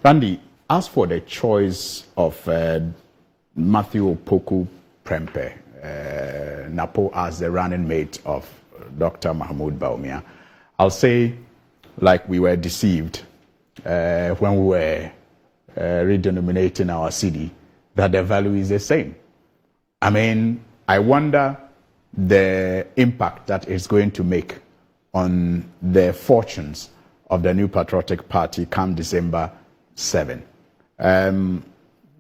Randy, as for the choice of Matthew Opoku Prempeh, Napo as the running mate of Dr. Mahmoud Bawumia, I'll say, like we were deceived when we were redenominating our city, that the value is the same. I mean, I wonder the impact that it's going to make on the fortunes of the New Patriotic Party come December 7.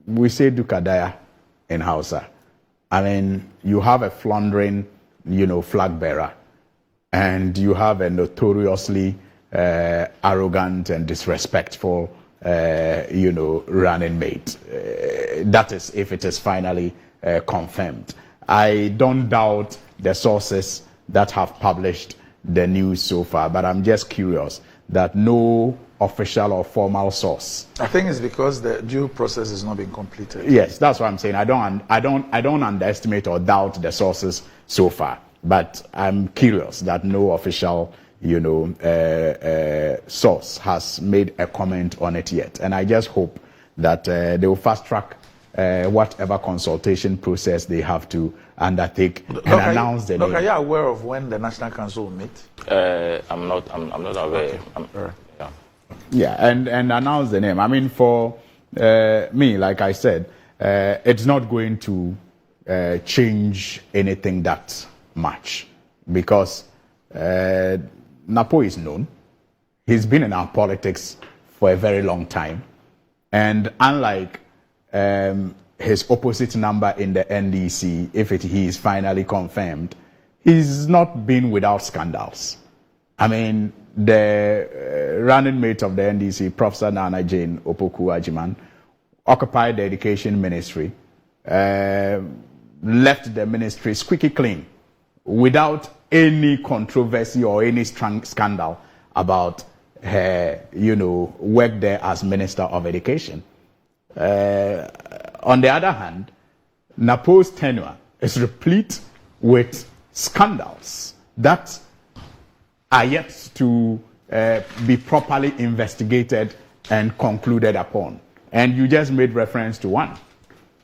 We say Dukadaya in Hausa. I mean, you have a floundering, flagbearer, and you have a notoriously arrogant and disrespectful, running mate. That is, if it is finally confirmed. I don't doubt the sources that have published the news so far, but I'm just curious that no official or formal source. I think it's because the due process is not being completed. Yes, that's what I'm saying. I don't underestimate or doubt the sources so far, but I'm curious that no official, source has made a comment on it yet, and I just hope that they will fast track whatever consultation process they have to undertake and announce the name. Are you aware of when the National Council will meet? I'm not aware. Okay. Yeah, and announce the name. I mean, for me, like I said, it's not going to change anything that much because Napo is known. He's been in our politics for a very long time. And unlike his opposite number in the NDC, if he is finally confirmed, he's not been without scandals. I mean, the running mate of the NDC, Professor Nana Jane Opoku Ajiman, occupied the education ministry, left the ministry squeaky clean, without any controversy or any strong scandal about her, work there as Minister of Education. On the other hand, Napo's tenure is replete with scandals that are yet to be properly investigated and concluded upon. And you just made reference to one,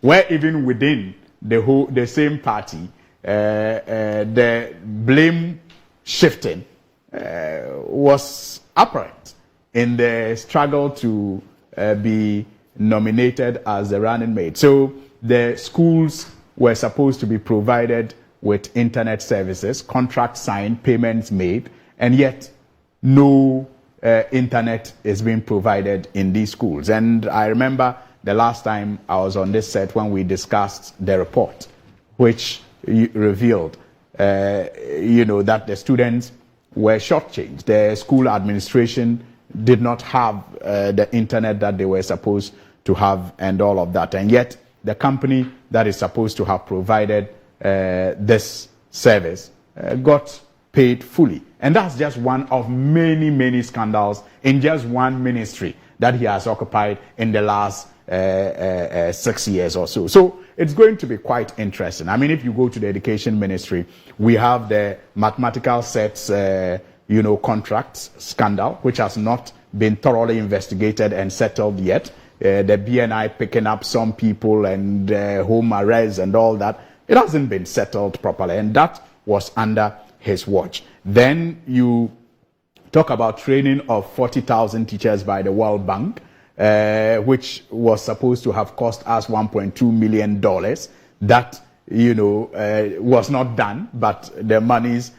where even within the same party, the blame shifting was apparent in the struggle to be nominated as the running mate. So the schools were supposed to be provided with internet services, contracts signed, payments made, and yet no internet is being provided in these schools. And I remember the last time I was on this set when we discussed the report, which revealed, that the students were shortchanged. The school administration did not have the internet that they were supposed to have and all of that. And yet the company that is supposed to have provided this service got paid fully. And that's just one of many, many scandals in just one ministry that he has occupied in the last 6 years or so. So it's going to be quite interesting. I mean, if you go to the education ministry, we have the mathematical sets, contracts scandal, which has not been thoroughly investigated and settled yet. The BNI picking up some people and home arrests and all that. It hasn't been settled properly, and that was under his watch. Then you talk about training of 40,000 teachers by the World Bank, which was supposed to have cost us $1.2 million. That, was not done, but the money's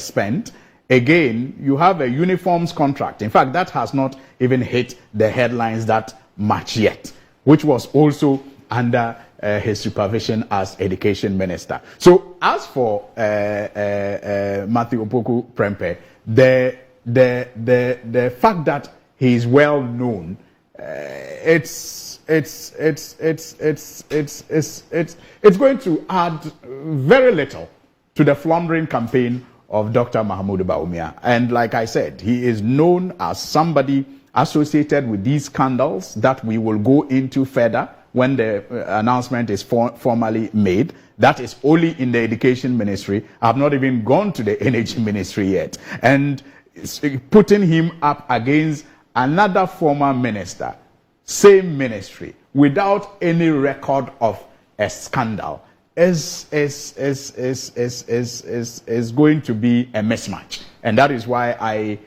spent. Again, you have a uniforms contract. In fact, that has not even hit the headlines that much yet, which was also under his supervision as education minister. So as for Matthew Opoku Prempeh, the fact that he is well known, it's going to add very little to the floundering campaign of Dr. Mahmoud Bawumia. And like I said, he is known as somebody associated with these scandals that we will go into further when the announcement is formally made. That is only in the education ministry. I have not even gone to the energy ministry yet. And putting him up against another former minister, same ministry, without any record of a scandal, is going to be a mismatch. And that is why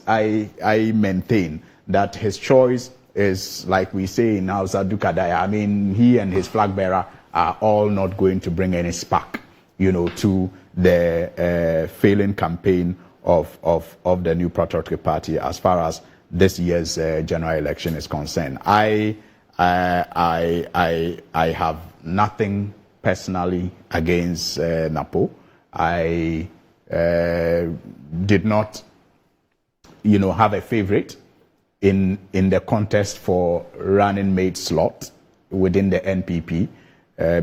I maintain that his choice is, like we say in Hausa, Dukadaya. I mean, he and his flag bearer are all not going to bring any spark, to the failing campaign of the New Patriotic Party as far as this year's general election is concerned. I have nothing personally against Napo. I did not, have a favorite in the contest for running mate slot within the NPP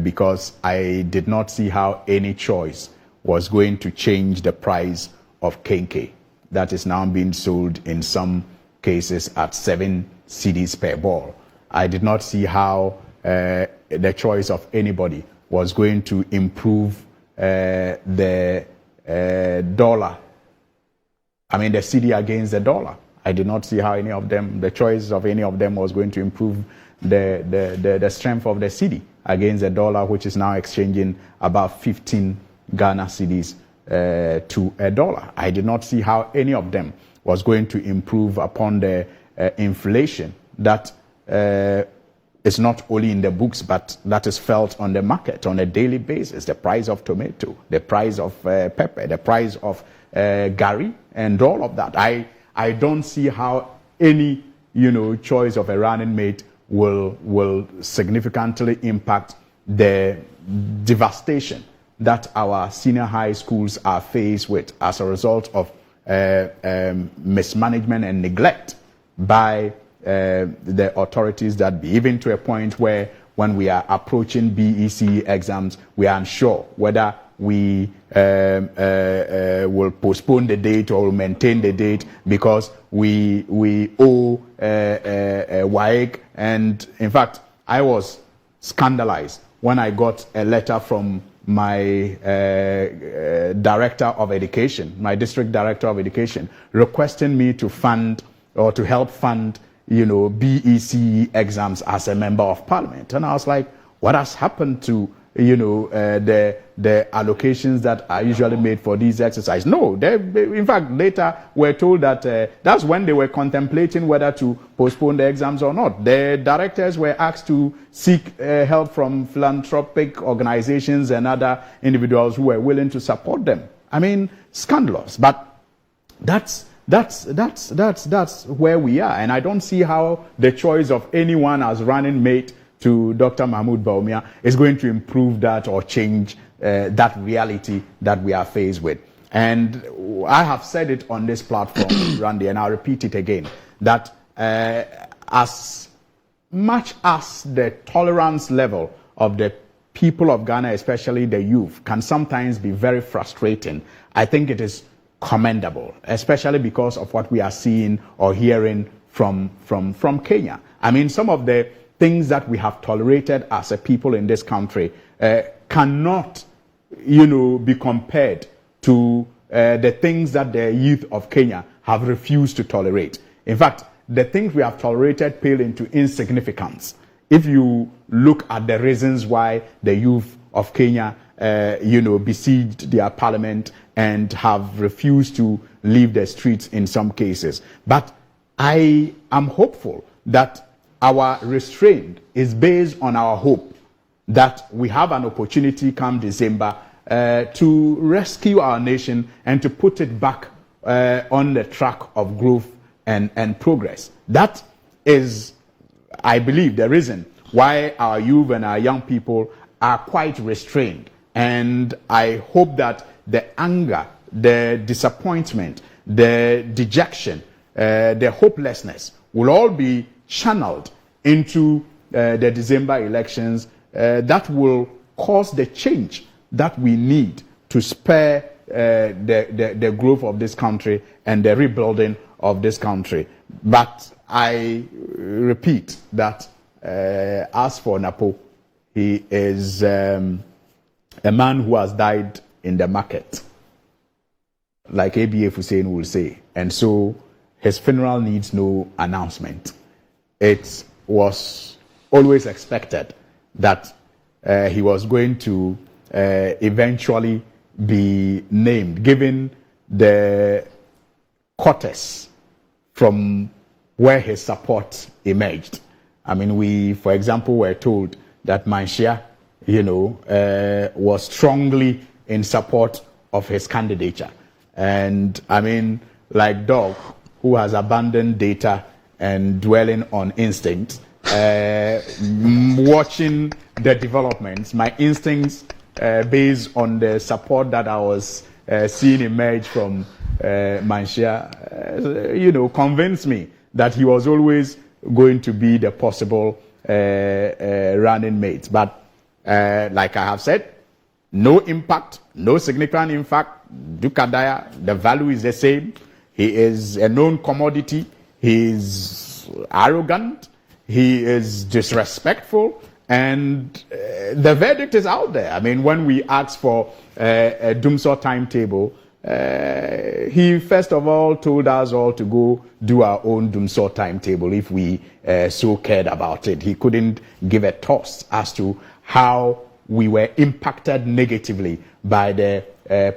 because I did not see how any choice was going to change the price of Kenke that is now being sold in some cases at 7 cedis per ball. I did not see how the choice of anybody was going to improve the dollar. I mean, the cedi against the dollar. I did not see how the choice of any of them was going to improve the strength of the cedi against the dollar, which is now exchanging about 15 Ghana cedis to a dollar. I did not see how any of them was going to improve upon the inflation that is not only in the books, but that is felt on the market on a daily basis. The price of tomato, the price of pepper, the price of gari, and all of that. I don't see how any choice of a running mate will significantly impact the devastation that our senior high schools are faced with as a result of mismanagement and neglect by the authorities that be, even to a point where when we are approaching BEC exams, we are unsure whether we will postpone the date or will maintain the date because we owe WAEC. And in fact, I was scandalized when I got a letter from my director of education, my district director of education, requesting me to fund or to help fund, BEC exams as a member of parliament. And I was like, what has happened to, the allocations that are usually made for these exercises? No, they in fact, later we're told that that's when they were contemplating whether to postpone the exams or not. The directors were asked to seek help from philanthropic organizations and other individuals who were willing to support them. I mean, scandalous, but that's where we are. And I don't see how the choice of anyone as running mate to Dr. Mahmoud Bawumia is going to improve that or change that reality that we are faced with. And I have said it on this platform, Randy, and I'll repeat it again, that as much as the tolerance level of the people of Ghana, especially the youth, can sometimes be very frustrating, I think it is commendable, especially because of what we are seeing or hearing from Kenya. I mean, some of the things that we have tolerated as a people in this country cannot, be compared to the things that the youth of Kenya have refused to tolerate. In fact, the things we have tolerated pale into insignificance if you look at the reasons why the youth of Kenya, besieged their parliament and have refused to leave the streets in some cases. But I am hopeful that our restraint is based on our hope that we have an opportunity come December to rescue our nation and to put it back on the track of growth and progress. That is, I believe, the reason why our youth and our young people are quite restrained. And I hope that the anger, the disappointment, the dejection, the hopelessness will all be channeled into the December elections that will cause the change that we need to spur the growth of this country and the rebuilding of this country. But I repeat that as for Napo, he is a man who has died in the market, like ABF Hussein will say. And so his funeral needs no announcement. It was always expected that he was going to eventually be named, given the quarters from where his support emerged. I mean, we, for example, were told that Manshia, was strongly in support of his candidature. And I mean, like dog who has abandoned data and dwelling on instinct, watching the developments, my instincts based on the support that I was seeing emerge from Manshia, convinced me that he was always going to be the possible running mate. But like I have said, no impact, no significant impact. Dukadaya, the value is the same. He is a known commodity. He is arrogant. He is disrespectful. And the verdict is out there. I mean, when we asked for a Dumsor timetable, he first of all told us all to go do our own Dumsor timetable if we so cared about it. He couldn't give a toss as to how we were impacted negatively by the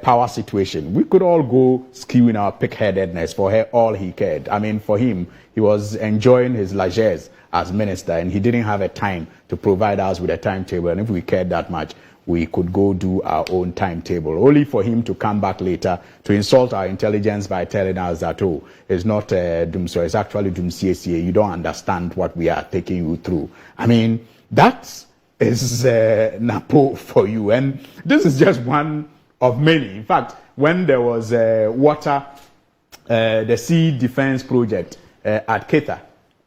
power situation. We could all go skewing our pig-headedness for all he cared. I mean, for him, he was enjoying his largesse as minister, and he didn't have a time to provide us with a timetable. And if we cared that much, we could go do our own timetable, only for him to come back later to insult our intelligence by telling us that, oh, it's not Dumsor, it's actually Dumsiesie. You don't understand what we are taking you through. I mean, that is Napo for you. And this is just one of many. In fact, when there was the sea defense project at Keita,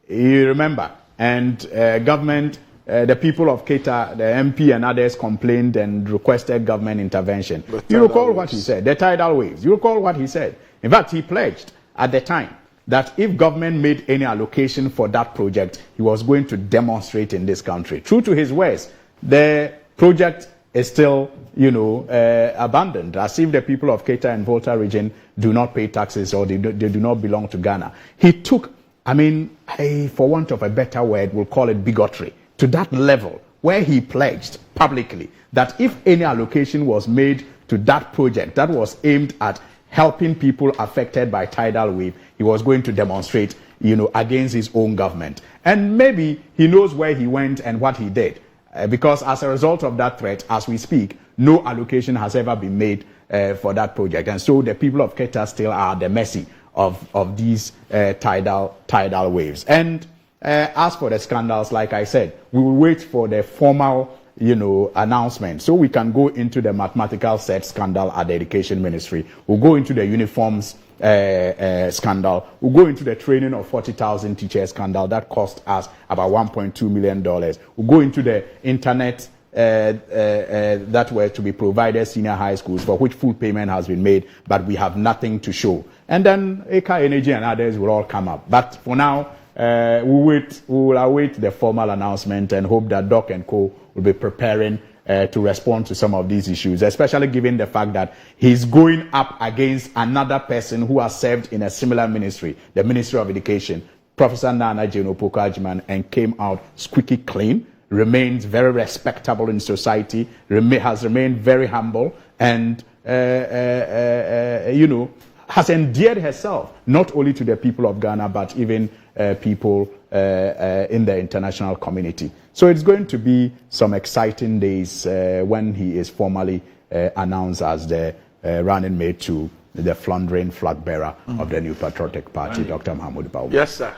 you remember, and government, the people of Keita, the MP and others complained and requested government intervention. You recall what he said, the tidal waves. You recall what he said. In fact, he pledged at the time that if government made any allocation for that project, he was going to demonstrate in this country. True to his words, the project is still, abandoned, as if the people of Keita and Volta region do not pay taxes or they do not belong to Ghana. He took, for want of a better word, we'll call it bigotry, to that level where he pledged publicly that if any allocation was made to that project that was aimed at helping people affected by tidal wave, he was going to demonstrate, against his own government. And maybe he knows where he went and what he did. Because as a result of that threat, as we speak, no allocation has ever been made for that project. And so the people of Keita still are at the mercy of these tidal waves. And as for the scandals, like I said, we will wait for the formal announcement so we can go into the mathematical set scandal at the Education Ministry. We'll go into the uniforms scandal. We'll go into the training of 40,000 teachers scandal that cost us about $1.2 million. We'll go into the internet that were to be provided senior high schools, for which full payment has been made, but we have nothing to show. And then Eka Energy and others will all come up. But for now, we will await the formal announcement and hope that Doc and Co will be preparing to respond to some of these issues, especially given the fact that he's going up against another person who has served in a similar ministry, the Ministry of Education, Professor Nana Jane Opoku-Agyeman, and came out squeaky clean, remains very respectable in society, has remained very humble, and has endeared herself not only to the people of Ghana but even people in the international community. So it's going to be some exciting days when he is formally announced as the running mate to the floundering flag bearer of the New Patriotic Party, Dr. Mahmoud Bawumia. Yes, sir.